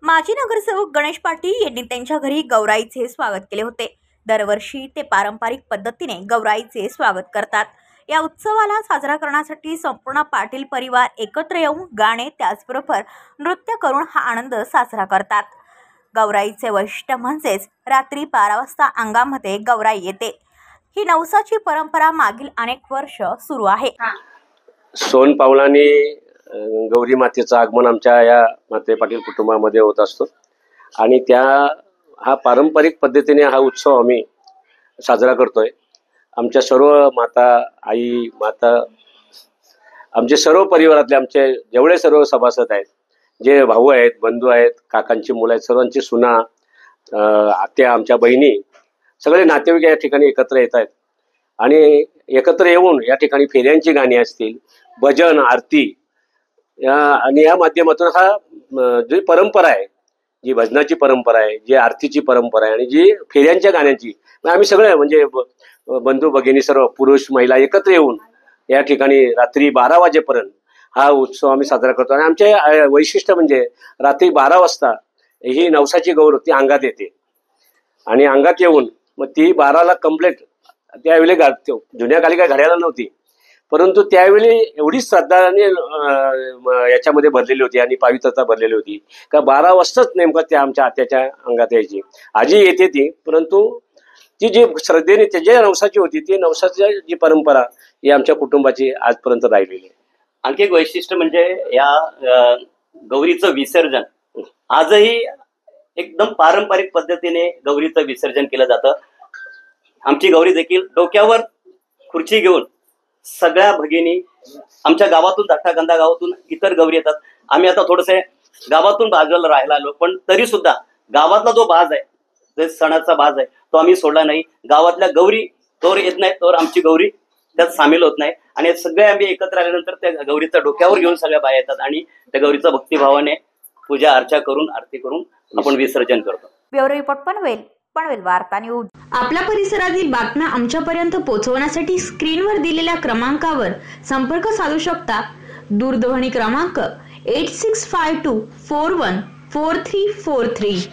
माजी नगरसेवक गणेश पाटील यांनी त्यांच्या घरी गौराईचे स्वागत केले होते। दरवर्षी ते पारंपरिक पद्धतीने गौराईचे स्वागत करतात। या उत्सवाला साजरा करण्यासाठी संपूर्ण पाटील परिवार एकत्र येऊन गाणे त्याचबरोबर नृत्य करून हा आनंद साजरा करतात। गौराईचे वैशिष्ट्य म्हणजेच रात्री 12 वाजता अंगामध्ये गौराई येते। ही नवसाची परंपरा मागील अनेक वर्ष सुरू आहे। सोन पावलाने गौरी मातेचं आगमन आमच्या या म्हात्रे पाटील कुटुंबामध्ये होत असतो आणि हा पारंपरिक पद्धतीने हा उत्सव आम्ही साजरा करतोय। आमच्या सर्व माता, आई, आमचे सर्व परिवारातले आमचे जेवढे सर्व सभासद आहेत, जे भाऊ आहेत, बंधू आहेत, काकांची मुलं आहेत, सर्वांची सुना, आत्या, आमच्या बहिणी, सगळे नातेवाईक या ठिकाणी एकत्र येत आहेत आणि एकत्र येऊन या ठिकाणी फेऱ्यांची गाणी असतील, भजन, आरती आणि या माध्यमातून जी परंपरा आहे, जी भजनाची परंपरा आहे, जी आरतीची परंपरा आहे आणि जी फेऱ्यांच्या गाण्यांची, आम्ही सगळे म्हणजे बंधू भगिनी सर्व पुरुष महिला एकत्र येऊन या ठिकाणी रात्री 12 वाजेपर्यंत हा उत्सव आम्ही साजरा करतो। आणि आमचे वैशिष्ट्य म्हणजे रात्री 12 वाजता ही नवसाची गौर ती अंगात येते आणि अंगात येऊन मग ती 12ला कंप्लीट, त्यावेळी जुन्या काली काय घड्याळ नव्हती, परंतु त्यावेळी एवढी श्रद्धा आणि याच्यामध्ये भरलेली होती आणि पावित्रता भरलेली होती का 12 वाजताच नेमकं त्या आमच्या आत्याच्या अंगात यायची। आजी येते ती, परंतु ती जी श्रद्धेने त्याच्या नवसाची होती, ती नवसाची जी परंपरा ही आमच्या कुटुंबाची आजपर्यंत राहिलेली आहे। आणखी एक वैशिष्ट्य म्हणजे या गौरीचं विसर्जन आजही एकदम पारंपरिक पद्धतीने गौरीचं विसर्जन केलं जातं। आमची गौरी देखील डोक्यावर खुर्ची घेऊन सगळ्या भगिनी आमच्या गावातून, दाठागंधा गावातून इतर गौरी येतात। आम्ही आता थोडंसं गावातून बाजूला राहायला आलो, पण तरी सुद्धा गावातला जो बाज आहे, जो सणाचा बाज आहे, तो आम्ही सोडला नाही। गावातल्या गौरी तोवर येत नाही तोवर आमची गौरी त्यात सामील होत नाही आणि सगळे आम्ही एकत्र आल्यानंतर त्या गौरीचा डोक्यावर घेऊन सगळ्या बाया येतात आणि त्या गौरीचा भक्तिभावाने पूजा अर्चा करून, आरती करून आपण विसर्जन करतो। ब्युरो रिपोर्ट पनवेल वार्ता न्यूज। आपल्या परिसरातील बातम्या आमच्यापर्यंत पोहोचवण्यासाठी स्क्रीनवर दिलेल्या क्रमांकावर संपर्क साधू शकता। दूरध्वनी क्रमांक 8652414343।